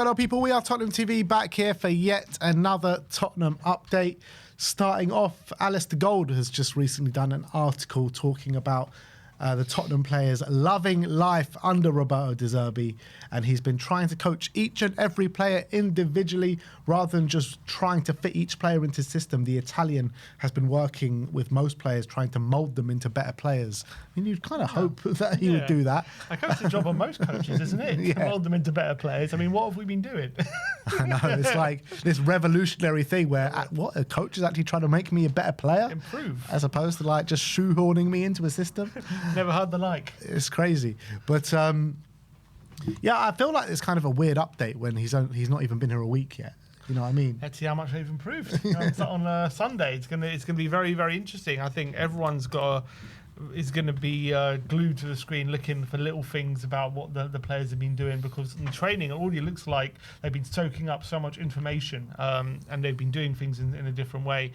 Hello people, we are Tottenham TV back here for yet another Tottenham update. Starting off, Alistair Gold has just recently done an article talking about the Tottenham players loving life under Roberto Zerbi, and he's been trying to coach each and every player individually rather than just trying to fit each player into his system. The Italian has been working with most players, trying to mould them into better players. I mean, you'd kind of hope that he would do that. I guess the job of most coaches, isn't it? To mould them into better players. I mean, what have we been doing? I know, it's like this revolutionary thing where what a coach is actually trying to make me a better player, improve, as opposed to like just shoehorning me into a system. Never heard the like. It's crazy, but yeah, I feel like it's kind of a weird update when he's not even been here a week yet. You know what I mean? Let's see how much they've improved. On Sunday, it's gonna be very, very interesting. I think everyone's is going to be glued to the screen looking for little things about what the players have been doing, because in training it already looks like they've been soaking up so much information and they've been doing things in a different way.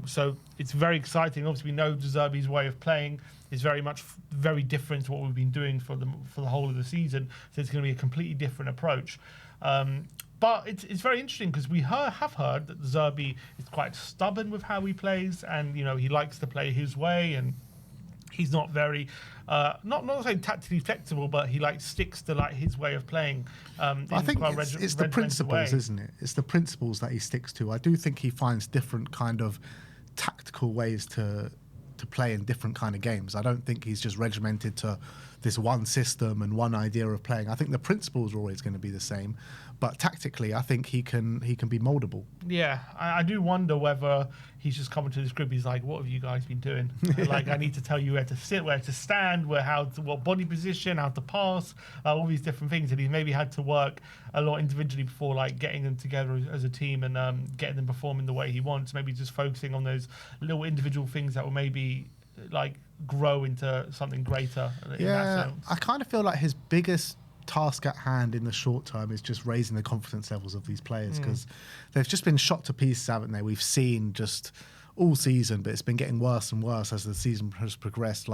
So it's very exciting. Obviously, we know De Zerbi's way of playing is very different to what we've been doing for the whole of the season. So it's going to be a completely different approach. But it's very interesting because we have heard that Zerbi is quite stubborn with how he plays, and he likes to play his way, and he's not very, not saying tactically flexible, but he sticks to his way of playing. I think it's the principles, isn't it? It's the principles that he sticks to. I do think he finds different kind of tactical ways to play in different kind of games. I don't think he's just regimented to this one system and one idea of playing. I think the principles are always going to be the same, but tactically, I think he can be moldable. Yeah, I do wonder whether he's just coming to this group. He's like, "What have you guys been doing? I need to tell you where to sit, where to stand, what body position, how to pass, all these different things." And he's maybe had to work a lot individually before, getting them together as a team and getting them performing the way he wants. Maybe just focusing on those little individual things that will maybe grow into something greater. Yeah, I kind of feel like his biggest task at hand in the short term is just raising the confidence levels of these players, because they've just been shot to pieces, haven't they? We've seen just all season, but it's been getting worse and worse as the season has progressed.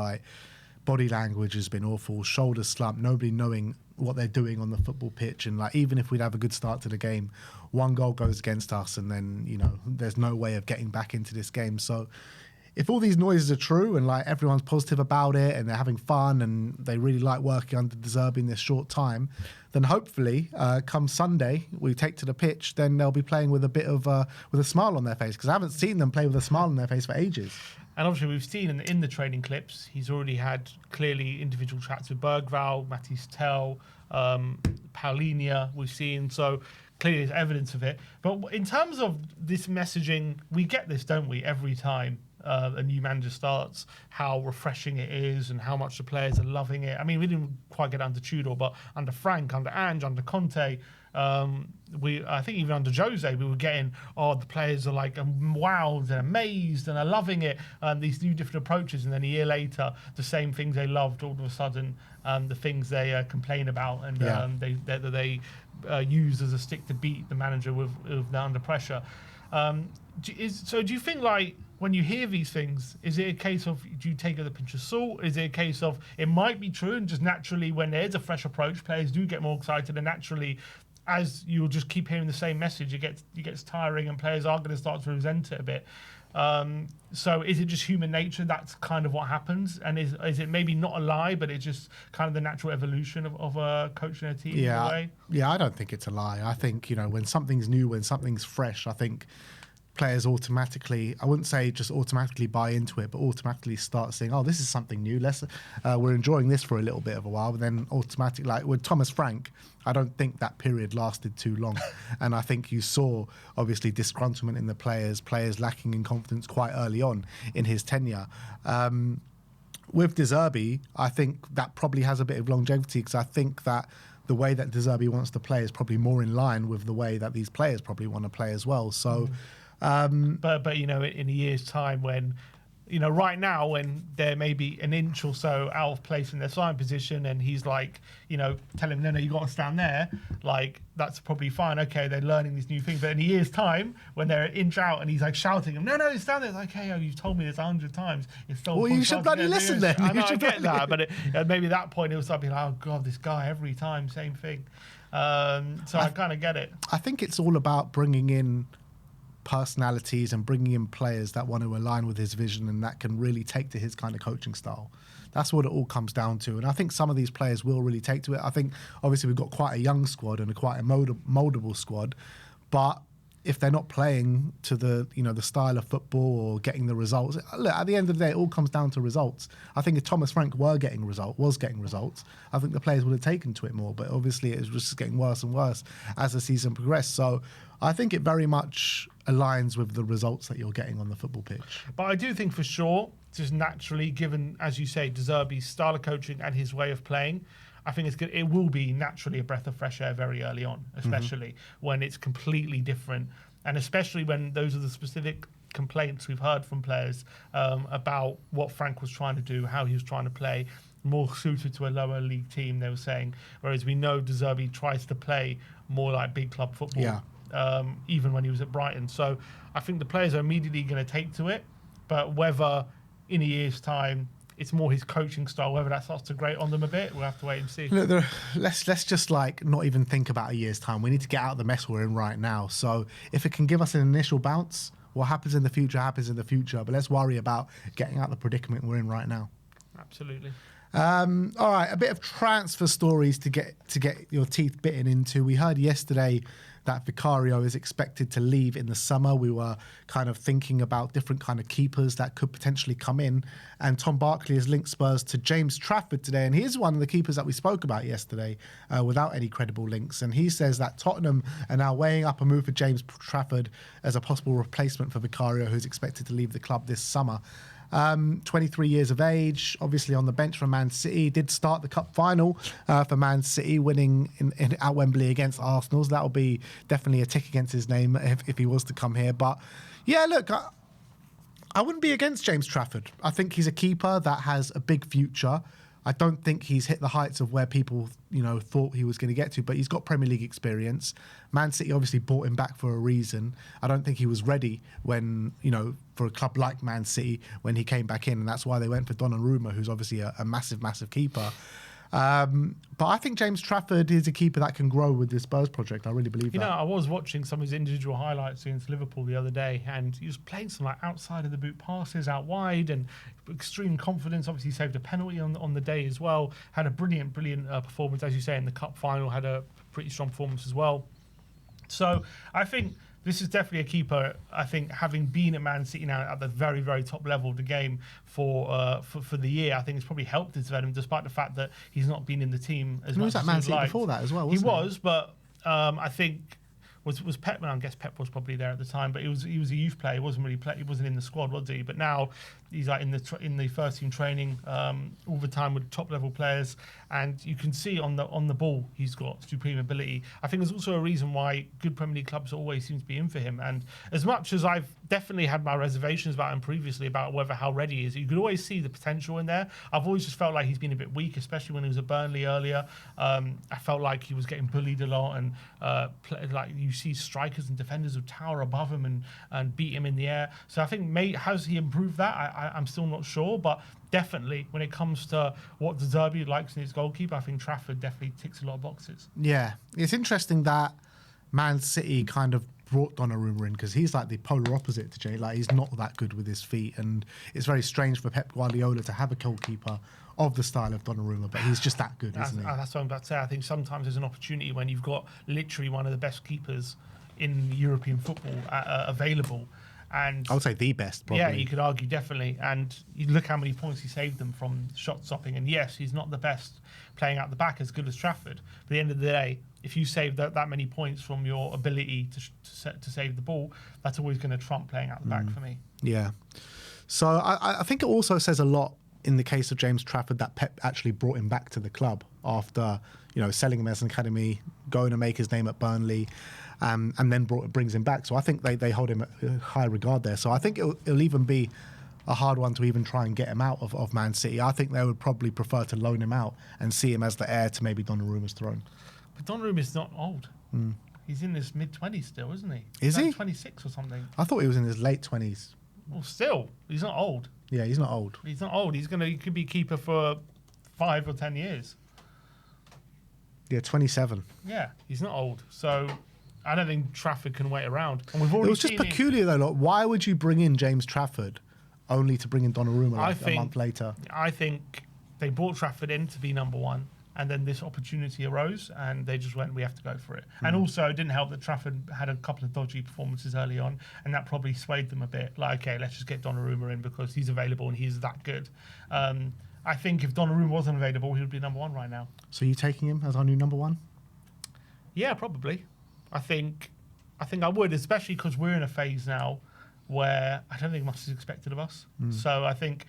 Body language has been awful, shoulders slumped, nobody knowing what they're doing on the football pitch, and even if we'd have a good start to the game, one goal goes against us, and then there's no way of getting back into this game. So if all these noises are true and everyone's positive about it and they're having fun and they really like working under De Zerbi in this short time, then hopefully come Sunday we take to the pitch, then they'll be playing with a bit of with a smile on their face, because I haven't seen them play with a smile on their face for ages. And obviously we've seen in the training clips, he's already had clearly individual chats with Bergvall, Matisse Tell, Paulinho we've seen, so clearly there's evidence of it. But in terms of this messaging, we get this, don't we, every time a new manager starts, how refreshing it is and how much the players are loving it. I mean, we didn't quite get under Tudor, but under Frank, under Ange, under Conte, I think even under Jose, we were getting, the players are wowed and amazed and are loving it, these new different approaches. And then a year later, the same things they loved, all of a sudden, the things they complain about and they use as a stick to beat the manager with under pressure. Do you think, when you hear these things, is it a case of, do you take it with a pinch of salt? Is it a case of it might be true, and just naturally when there's a fresh approach, players do get more excited, and naturally, as you'll just keep hearing the same message, it gets tiring, and players are going to start to resent it a bit. So is it just human nature? That's kind of what happens, and is it maybe not a lie, but it's just kind of the natural evolution of coaching a team in a way? Yeah, I don't think it's a lie. I think when something's new, when something's fresh, I think players automatically, I wouldn't say just automatically buy into it, but automatically start saying, "Oh, this is something new. We're enjoying this for a little bit of a while." But then automatically, with Thomas Frank, I don't think that period lasted too long, and I think you saw obviously disgruntlement in the players lacking in confidence quite early on in his tenure. With De Zerbi, I think that probably has a bit of longevity, because I think that the way that De Zerbi wants to play is probably more in line with the way that these players probably want to play as well. So. But in a year's time, when right now, when they're maybe an inch or so out of place in their starting position, and he's telling him, no, you got to stand there, that's probably fine. Okay, they're learning these new things. But in a year's time, when they're an inch out and he's shouting him, no, stand there. It's hey, you've told me this 100 times. It's still well, you should bloody listen then. I know, I get that, but maybe at that point it was something oh God, this guy every time, same thing. So I kind of get it. I think it's all about bringing in personalities and bringing in players that want to align with his vision and that can really take to his kind of coaching style. That's what it all comes down to. And I think some of these players will really take to it. I think, obviously, we've got quite a young squad and quite a moldable squad. But if they're not playing to the style of football or getting the results, look, at the end of the day, it all comes down to results. I think if Thomas Frank was getting results, I think the players would have taken to it more. But obviously, it was just getting worse and worse as the season progressed. So I think it very much aligns with the results that you're getting on the football pitch. But I do think for sure, just naturally, given, as you say, De Zerbi's style of coaching and his way of playing, I think it's good. It will be naturally a breath of fresh air very early on, especially when it's completely different. And especially when those are the specific complaints we've heard from players about what Frank was trying to do, how he was trying to play, more suited to a lower league team, they were saying. Whereas we know De Zerbi tries to play more like big club football, even when he was at Brighton. So I think the players are immediately going to take to it. But whether in a year's time it's more his coaching style, whether that starts to grate on them a bit, we'll have to wait and see. Look, let's just not even think about a year's time. We need to get out of the mess we're in right now. So if it can give us an initial bounce, what happens in the future happens in the future. But let's worry about getting out of the predicament we're in right now. Absolutely. All right, a bit of transfer stories to get your teeth bitten into. We heard yesterday that Vicario is expected to leave in the summer. We were kind of thinking about different kind of keepers that could potentially come in. And Tom Barkley has linked Spurs to James Trafford today. And here's one of the keepers that we spoke about yesterday without any credible links. And he says that Tottenham are now weighing up a move for James Trafford as a possible replacement for Vicario, who's expected to leave the club this summer. 23 years of age, obviously on the bench for Man City, did start the cup final for Man City, winning at Wembley against Arsenal. So that'll be definitely a tick against his name if he was to come here. But yeah, look, I wouldn't be against James Trafford. I think he's a keeper that has a big future. I don't think he's hit the heights of where people, thought he was going to get to, but he's got Premier League experience. Man City obviously brought him back for a reason. I don't think he was ready when, for a club like Man City when he came back in, and that's why they went for Donnarumma, who's obviously a massive, massive keeper. But I think James Trafford is a keeper that can grow with this Spurs project. I really believe that. I was watching some of his individual highlights against Liverpool the other day, and he was playing some outside of the boot passes out wide and extreme confidence. Obviously saved a penalty on the day as well. Had a brilliant performance, as you say, in the cup final. Had a pretty strong performance as well. So I think this is definitely a keeper. I think having been at Man City now at the very, very top level of the game for the year, I think it's probably helped his development, despite the fact that he's not been in the team as much. He was at Man City before that as well, wasn't he? He was, but I think was Pep. Well, I guess Pep was probably there at the time, but he was a youth player. He wasn't really he wasn't in the squad, was he? But now he's in the first team training all the time with top level players, and you can see on the ball he's got supreme ability. I think there's also a reason why good Premier League clubs always seem to be in for him. And as much as I've definitely had my reservations about him previously about how ready he is, you could always see the potential in there. I've always just felt like he's been a bit weak, especially when he was at Burnley earlier. I felt like he was getting bullied a lot, and you see strikers and defenders who tower above him and beat him in the air. So I think, has he improved that? I'm still not sure, but definitely when it comes to what De Zerbi likes in his goalkeeper, I think Trafford definitely ticks a lot of boxes. Yeah, it's interesting that Man City kind of brought Donnarumma in because he's like the polar opposite to Jay. Like, he's not that good with his feet, and it's very strange for Pep Guardiola to have a goalkeeper of the style of Donnarumma, but he's just that good, isn't he? That's what I'm about to say. I think sometimes there's an opportunity when you've got literally one of the best keepers in European football available. And I would say the best, probably. Yeah, you could argue, definitely. And you look how many points he saved them from shot stopping. And yes, he's not the best playing out the back as good as Trafford. But at the end of the day, if you save that many points from your ability to save the ball, that's always going to trump playing out the back for me. Yeah. So I think it also says a lot in the case of James Trafford that Pep actually brought him back to the club after, selling him as an academy, going to make his name at Burnley, and then brings him back. So I think they hold him at high regard there. So I think it'll even be a hard one to even try and get him out of Man City. I think they would probably prefer to loan him out and see him as the heir to maybe Donnarumma's throne. But Donnarumma's not old. He's in his mid-20s still, isn't he? Is he? 26 or something. I thought he was in his late 20s. Well, still, he's not old. Yeah, he's not old. He's not old. He could be keeper for 5 or 10 years. Yeah, 27. Yeah, he's not old. So I don't think Trafford can wait around. And we've already It was just peculiar, though. Like, why would you bring in James Trafford only to bring in Donnarumma a month later? I think they brought Trafford in to be number one, and then this opportunity arose, and they just went, we have to go for it. And also, it didn't help that Trafford had a couple of dodgy performances early on, and that probably swayed them a bit. Like, okay, let's just get Donnarumma in because he's available and he's that good. I think if Donnarumma wasn't available, he would be number one right now. So you taking him as our new number one? Yeah, probably. I think I would, especially because we're in a phase now where I don't think much is expected of us. So I think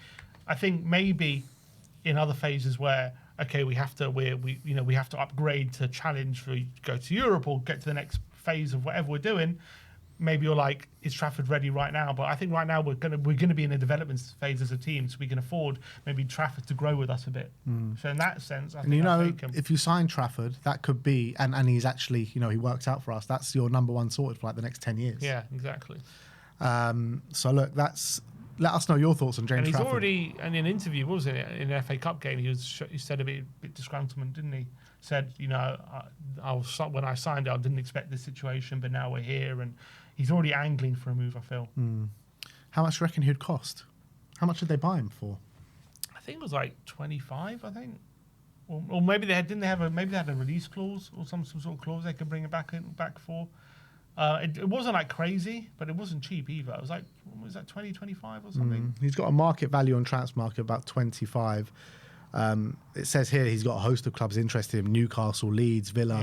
maybe in other phases where we have to upgrade to challenge for go to Europe or get to the next phase of whatever we're doing. Maybe you're like, is Trafford ready right now? But I think right now we're gonna be in a development phase as a team, so we can afford maybe Trafford to grow with us a bit. So in that sense, I think I'll take him. If you sign Trafford, that could be, and he's actually, he works out for us. That's your number one sorted for like the next 10 years. Yeah, exactly. So look, let us know your thoughts on James And he's Trafford. already, in an interview, what was it, in an FA Cup game, he said a bit disgruntlement, didn't he? Said, when I signed it, I didn't expect this situation, but now we're here, and he's already angling for a move, I feel. How much do you reckon he'd cost? How much did they buy him for? I think it was like 25, I think. Or maybe they had a release clause or some sort of clause they could bring it back for. It wasn't like crazy, but it wasn't cheap either. It was like, what was that, 20, 25 or something? He's got a market value on Transfermarkt about 25. It says here he's got a host of clubs interested in Newcastle, Leeds, Villa,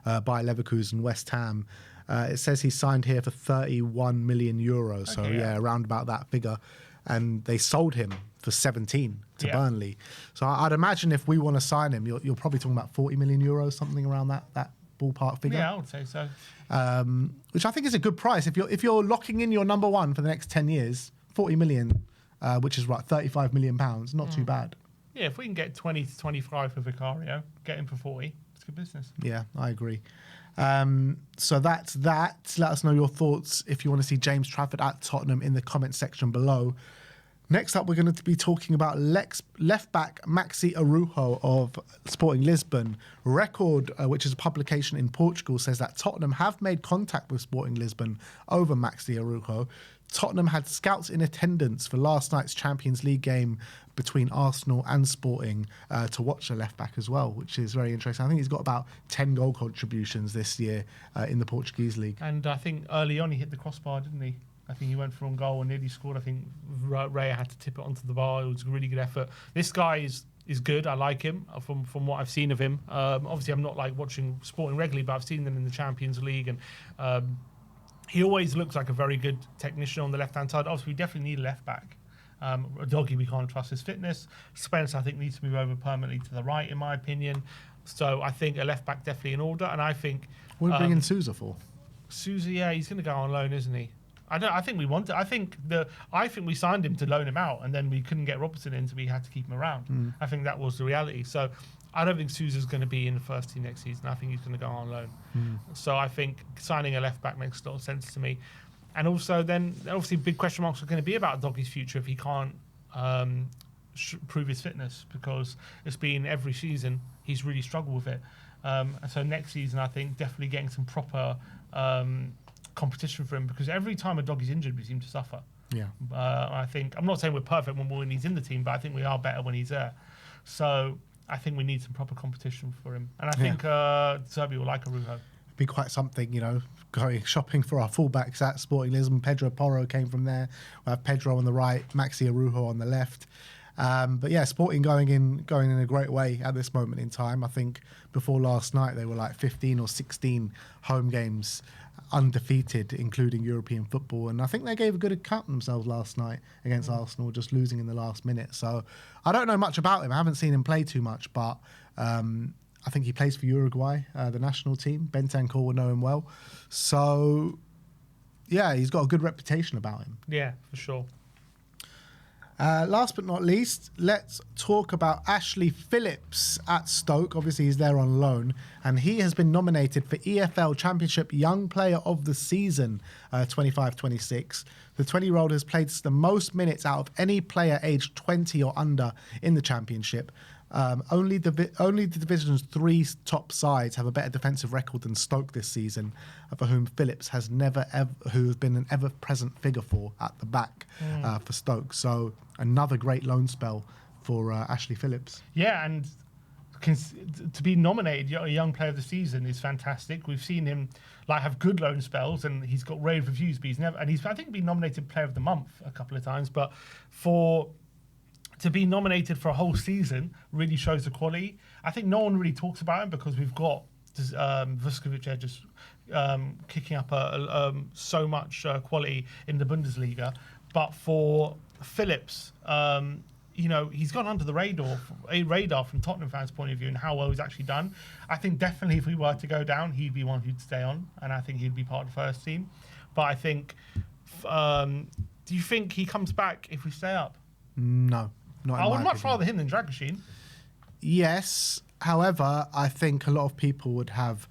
Bayer Leverkusen, West Ham. It says he signed here for 31 million euros. So around about that figure. And they sold him for 17 to Burnley. So I'd imagine if we want to sign him, you're probably talking about 40 million euros, something around that ballpark figure. Yeah, I would say so. Which I think is a good price. If you're locking in your number one for the next 10 years, 40 million, which is what, 35 million pounds, not too bad. Yeah, if we can get 20 to 25 for Vicario, get him for 40, it's good business. Yeah, I agree. So that's that. Let us know your thoughts if you want to see James Trafford at Tottenham in the comment section below. Next up, we're going to be talking about left-back Maxi Araujo of Sporting Lisbon. Record, which is a publication in Portugal, says that Tottenham have made contact with Sporting Lisbon over Maxi Araujo. Tottenham had scouts in attendance for last night's Champions League game between Arsenal and Sporting to watch the left-back as well, which is very interesting. I think he's got about 10 goal contributions this year in the Portuguese league. And I think early on he hit the crossbar, didn't he? I think he went for on goal and nearly scored. I think Raya had to tip it onto the bar. It was a really good effort. This guy is good. I like him from what I've seen of him. Obviously, I'm not like watching Sporting regularly, but I've seen them in the Champions League, and he always looks like a very good technician on the left-hand side. Obviously, we definitely need a left-back. Doggy, we can't trust his fitness. Spence, I think, needs to move over permanently to the right, in my opinion. So I think a left-back definitely in order, and I think... What are we bringing Sousa for? Sousa, yeah, he's going to go on loan, isn't he? I think we want it. I think we signed him to loan him out, and then we couldn't get Robertson in, so we had to keep him around. I think that was the reality. So I don't think Sousa's going to be in the first team next season. I think he's going to go on loan. So I think signing a left back makes a lot of sense to me. And also, then obviously, big question marks are going to be about Doggy's future if he can't prove his fitness, because it's been every season he's really struggled with it. And so next season, I think definitely getting some proper competition for him, because every time a Doggy's injured, we seem to suffer. Yeah. I think, I'm not saying we're perfect when he's in the team, but I think we are better when he's there. So I think we need some proper competition for him. And I think Zerbi will like Araujo. It'd be quite something, going shopping for our fullbacks at Sporting Lisbon. Pedro Porro came from there. We have Pedro on the right, Maxi Araujo on the left. But yeah, Sporting going in a great way at this moment in time. I think before last night they were like 15 or 16 home games undefeated, including European football, and I think they gave a good account of themselves last night against Arsenal, just losing in the last minute. So I don't know much about him. I haven't seen him play too much, but I think he plays for Uruguay, the national team. Bentancur will know him well. So yeah, he's got a good reputation about him. Yeah, for sure. Last but not least, let's talk about Ashley Phillips at Stoke. Obviously, he's there on loan, and he has been nominated for EFL Championship Young Player of the Season 25-26. The 20-year-old has played the most minutes out of any player aged 20 or under in the Championship. Only the division's 3 top sides have a better defensive record than Stoke this season, for whom Phillips has who's been an ever-present figure for at the back for Stoke. So another great loan spell for Ashley Phillips. Yeah, and to be nominated a young player of the season is fantastic. We've seen him have good loan spells, and he's got rave reviews, but he's I think been nominated player of the month a couple of times. But to be nominated for a whole season really shows the quality. I think no one really talks about him because we've got Vuskovic there just kicking up so much quality in the Bundesliga. But for Phillips, he's gone under the radar from Tottenham fans' point of view and how well he's actually done. I think definitely if we were to go down, he'd be one who'd stay on, and I think he'd be part of the first team. But I think, do you think he comes back if we stay up? No, not. I would much rather him than Dragoshin. Yes, however, I think a lot of people would have.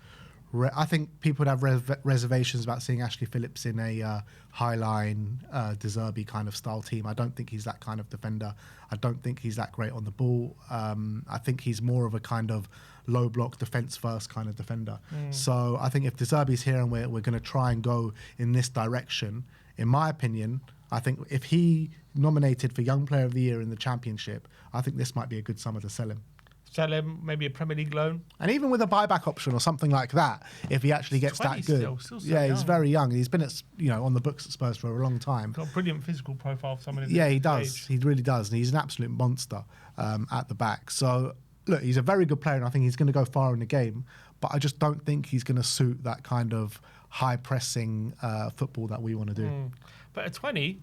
I think people would have reservations about seeing Ashley Phillips in a high line, De Zerbi kind of style team. I don't think he's that kind of defender. I don't think he's that great on the ball. I think he's more of a kind of low block, defence first kind of defender. So I think if De Zerbi's here and we're going to try and go in this direction, in my opinion, I think if he nominated for Young Player of the Year in the Championship, I think this might be a good summer to sell him. Sell him, maybe a Premier League loan. And even with a buyback option or something like that, if he actually gets that good. Still yeah, young. He's very young. He's been on the books at Spurs for a long time. Got a brilliant physical profile for someone in he this does. age. He really does. And he's an absolute monster at the back. So, look, he's a very good player and I think he's going to go far in the game. But I just don't think he's going to suit that kind of high-pressing football that we want to do. But at 20...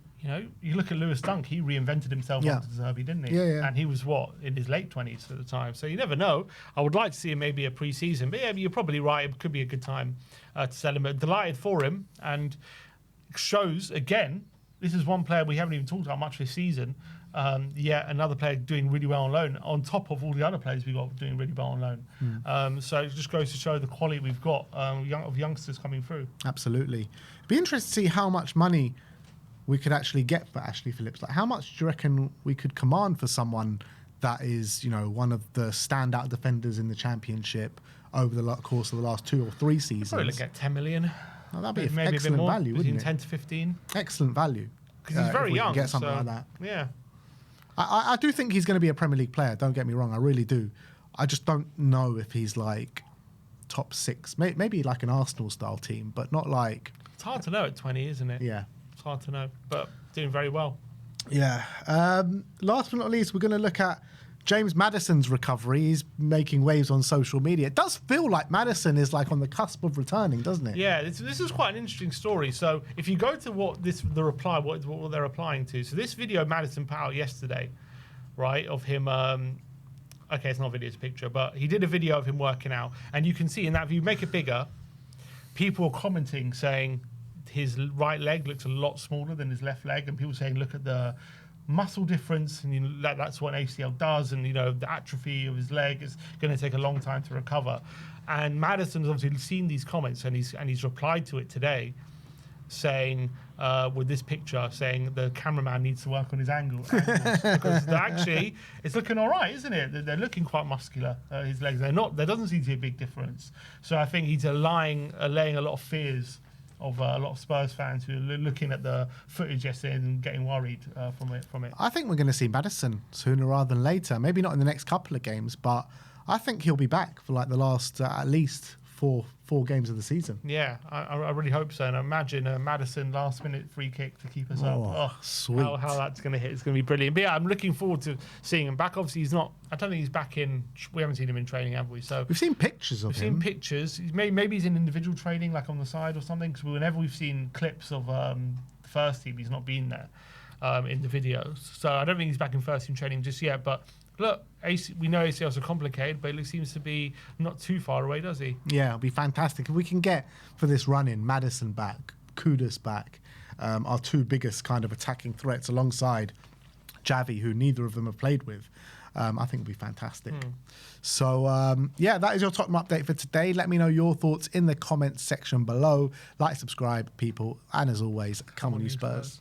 you look at Lewis Dunk, he reinvented himself under Zerbi, didn't he? Yeah. And he was, in his late 20s at the time. So you never know. I would like to see him maybe a pre-season. But yeah, you're probably right. It could be a good time to sell him. But delighted for him. And shows, again, this is one player we haven't even talked about much this season. Yet another player doing really well on loan, on top of all the other players we got doing really well on loan. So it just goes to show the quality we've got of youngsters coming through. Absolutely. It'd be interesting to see how much money we could actually get for Ashley Phillips. Like, how much do you reckon we could command for someone that is, one of the standout defenders in the Championship over the course of the last 2 or 3 seasons? Probably look at 10 million. Oh, that'd be maybe excellent a bit more, value, wouldn't it? 10 to 15. Excellent value. Because he's very young. Get something like that. Yeah. I do think he's going to be a Premier League player. Don't get me wrong. I really do. I just don't know if he's like top 6. Maybe like an Arsenal style team, but not like... It's hard to know at 20, isn't it? Yeah. It's hard to know, but doing very well. Yeah. Last but not least, we're going to look at James Maddison's recovery. He's making waves on social media. It does feel like Maddison is like on the cusp of returning, doesn't it? Yeah, this is quite an interesting story. So if you go to what they're replying to. So this video Maddison put out yesterday, right, of him. Okay, it's not a video, it's a picture, but he did a video of him working out, and you can see in that view, make it bigger. People are commenting saying his right leg looks a lot smaller than his left leg, and people saying, look at the muscle difference, and that's what an ACL does, and the atrophy of his leg is going to take a long time to recover. And Maddison's obviously seen these comments, and he's replied to it today, saying with this picture, saying the cameraman needs to work on his angles because actually it's looking all right, isn't it? They're looking quite muscular. His legs, they're not. There doesn't seem to be a big difference. So I think he's allaying a lot of fears of a lot of Spurs fans who are looking at the footage yesterday and getting worried from it. I think we're going to see Maddison sooner rather than later. Maybe not in the next couple of games, but I think he'll be back for like the last at least four games of the season. Yeah, I really hope so. And I imagine a Maddison last-minute free kick to keep us up. Oh, sweet. How that's going to hit. It's going to be brilliant. But yeah, I'm looking forward to seeing him back. Obviously, he's not... I don't think he's back in... We haven't seen him in training, have we? So we've seen pictures of him. We've seen pictures. Maybe he's in individual training, like on the side or something, because whenever we've seen clips of the first team, he's not been there in the videos. So I don't think he's back in first team training just yet, but... Look, we know ACLs are complicated, but it seems to be not too far away, does he? Yeah, it'll be fantastic. If we can get, for this run-in, Maddison back, Kudus back, our 2 biggest kind of attacking threats alongside Javi, who neither of them have played with, I think it'll be fantastic. So, yeah, that is your Tottenham update for today. Let me know your thoughts in the comments section below. Like, subscribe, people, and as always, come on you Spurs.